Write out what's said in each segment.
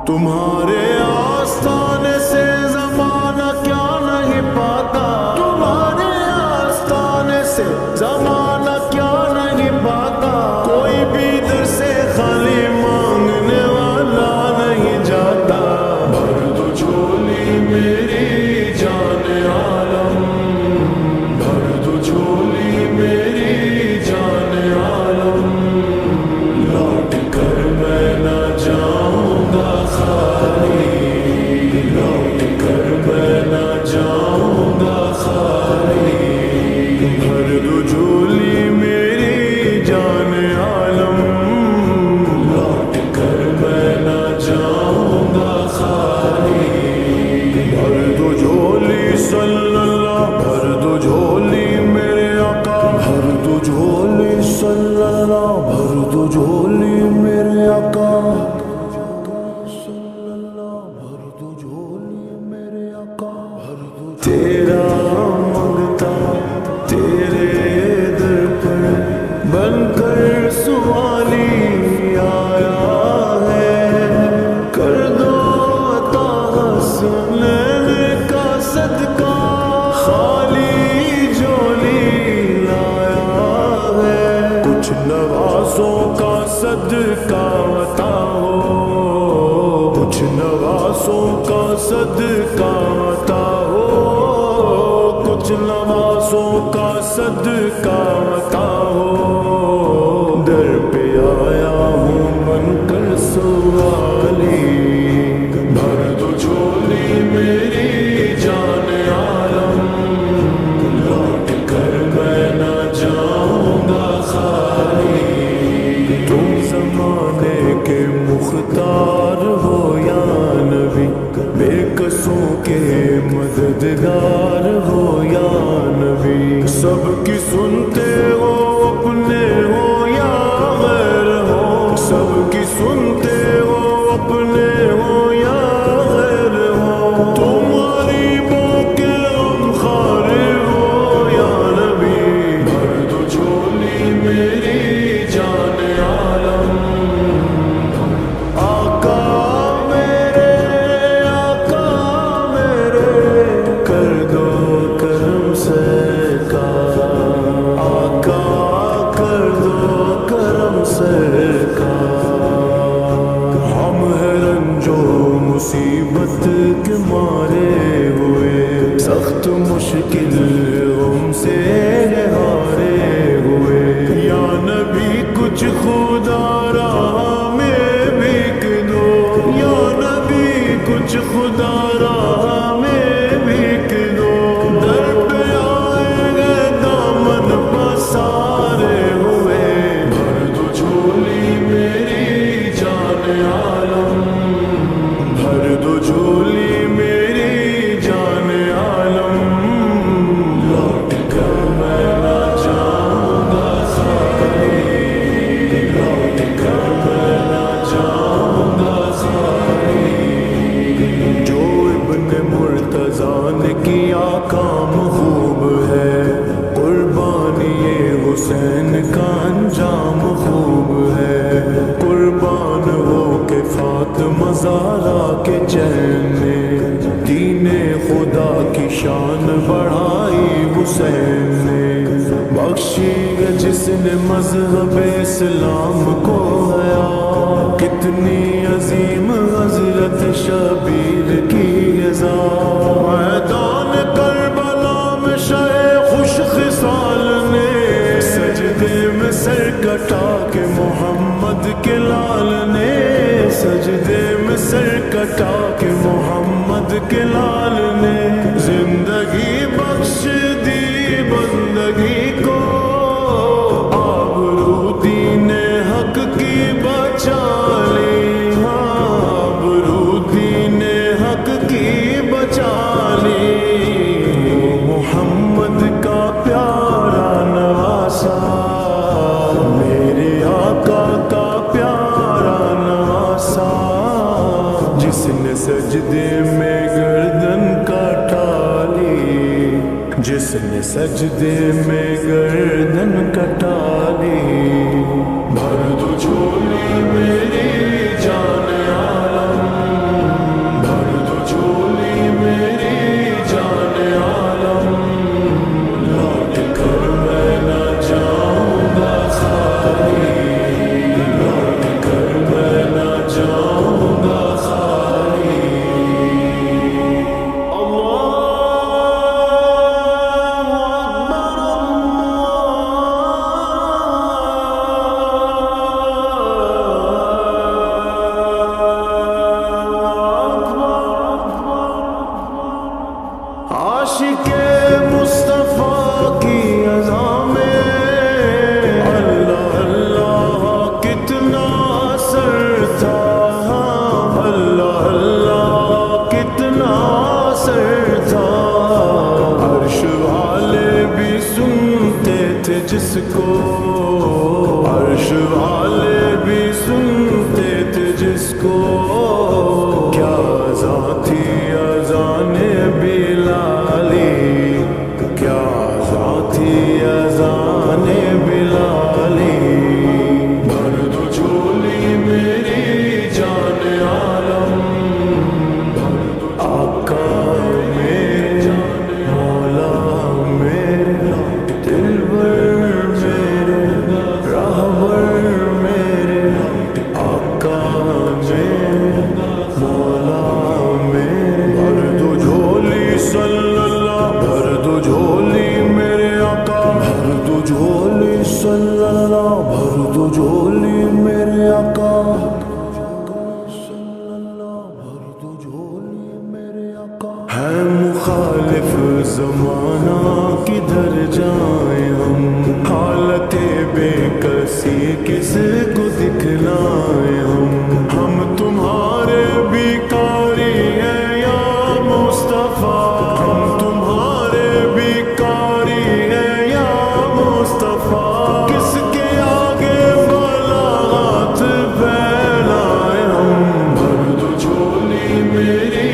تمہارے آستانے سے زمانہ کیا نہیں پاتا، تمہارے آستانے سے زمانہ کیا نہیں پاتا، کوئی بھی در سے خالی مانگنے والا نہیں جاتا۔ بھر دو جھولی میری جان عالم، بھر دو جھولی میری جان عالم، لوٹ کر میں نہ جاؤں گا خالی، لوٹ کر میں نہ جاؤں گا خالی۔ بھر دو جھولی میری جان عالم، لوٹ کر میں نہ جاؤں گا خالی۔ بھر دو جھولی صلی اللہ، بھر دو جھولی میرے آقا، بھر دو جھولی صلی اللہ، بھر دو جھولی میرے آقا، بھر دو جھولی میرے آقا۔ تیرا منگتا تیرے در پر بن کر سوالی آیا ہے، کر دو عطا حسنین کا صدقہ، خالی جھولی لایا ہے، کچھ نوازوں کا صدقہ عطا ہو، کچھ نوازوں کا صدقہ عطا ہو، کچھ نوازوں کا صدقہ عطا ہو، در پہ آیا ہوں بن کر سوالی۔ بھر دو جھولی میری جان عالم، لوٹ کر میں نہ جاؤں گا خالی۔ تم زمانے کے مختار ہو یا نبی، بے کسوں کے مددگار ہو یا نبی، سب کی سنتے ہو اپنے ہو یا غیر ہو، سب کی سنتے ہو اپنے ہو یا غیر ہو، تمہاری بو کے غم خوار ہو یا نبی۔ بھر دو جھولی میری جان عالم، آقا میرے، آقا میرے، کر دو کرم سرکار، آقا کر دو کرم سرکار۔ ہم ہیں رنج و مصیبت کے مارے ہوئے، سخت مشکل غم سے ہارے ہوئے، یا نبی کچھ خدا راہ میں بھیک دو، یا نبی کچھ خدا راہ میں بھیک دو، در پہ آئے گئے دامن پسارے ہوئے۔ بھر دو جھولی میری جان عالم، بھر دو جھولی میری جان عالم، لوٹ کر میں نہ جاؤں گا خالی، لوٹ کر میں نہ جاؤں گا خالی۔ جو ابن مرتضیٰ نے کیا کام خوب ہے، قربانی حسین کا انجام خوب ہے، قربان ہو کے فاطمہ زہرا کے چین نے، دین خدا کی شان بڑھائی حسین نے، بخشی ہے جس نے مذہب اسلام کو حیا، کتنی عظیم حضرت شبیر کی عزا، میدان کربلا میں شہ خوش خصال نے، سجدے میں سر کٹا کے محمد کے لال نے، سجدے میں سر کٹا کے محمد کے لال نے، زندگی بخش دی بندگی کو، آبرو دین حق کی بچا لی، آبرو دین حق کی بچا لی، محمد کا پیارا نواسا، میرے آقا کا پیارا نواسا، جس نے سجدے میں گردن کٹا لی، جس نے سجدے میں گردن کٹا لی۔ بھر دو جھولی میری جان عالم، جس کو کیا اذان تھی اذان بلالی، کیا اذان تھی اذان بلالی، بھر دو جھولی میری جان عالم، آقا میرے مولا میرے دلبر میرے راہبر میرے، آقا میرے مولا میرے، بھر دو جھولی صلی اللہ، بھر دو جھولی میرے آقا، بھر دو جھولی صلی اللہ، بھر دو جھولی میرے آقا، ہے مخالف زمانہ کدھر جائیں ہم، حالت بے کسی کس کو دکھلائیں ہم تمہارے بیکاری ہیں یا مصطفیٰ، ہم تمہارے بیکاری ہیں یا مصطفیٰ، کس کے آگے بلا ہاتھ پھیلائیں ہم، بھر دو جھولی میری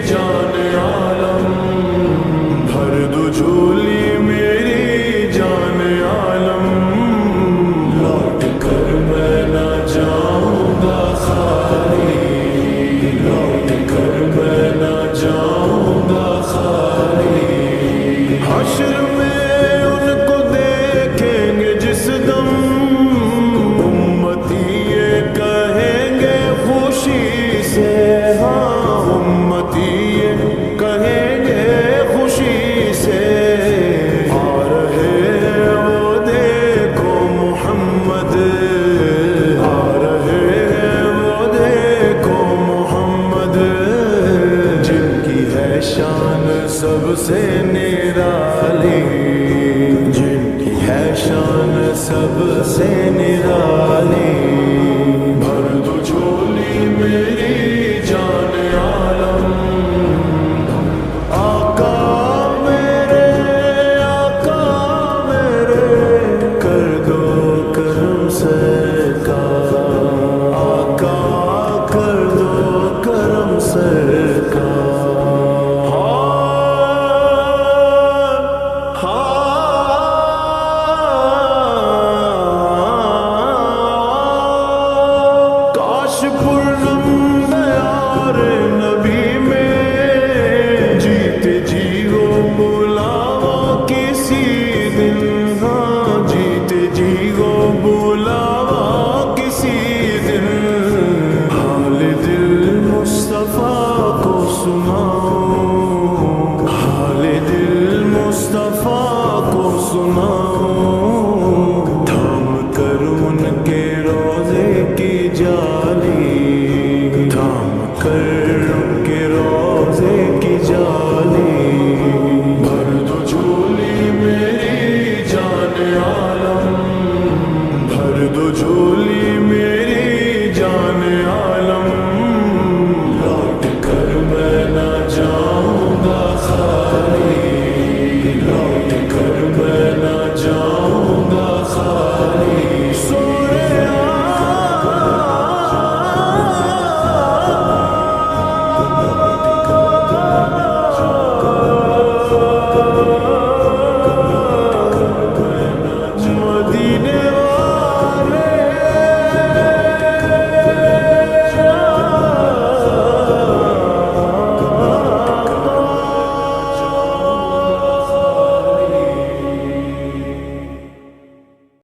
جان عالم، بھر دو جھولی میری جان عالم، لوٹ کر میں نہ جاؤں گا خالی، لوٹ کر میں نہ جاؤں گا خالی، حشر میں ان کو دیکھیں گے جس دم، امتی یہ کہیں گے خوشی سے، ہاں امتی یہ کہیں گے خوشی سے، آ رہے ہیں وہ دیکھو محمد، آ رہے ہیں وہ دیکھو محمد، جن کی ہے شان سب سے نرالی، جن کی ہے شان سب سے نرالی، بھر دو جھولی میری جان عالم، آقا میرے کر دو کرم سرکار، آقا کر دو کرم سرکار، کاش پورنم دیار نبی میں جیتے جی ہو بلاوا کسی دن، ہاں جیتے جی ہو بلاوا کسی دن، حال دل مصطفیٰ کو سناؤ، حال دل مصطفیٰ کو سناؤ، تھام کر ان کے روزے کی جالی، تھام کر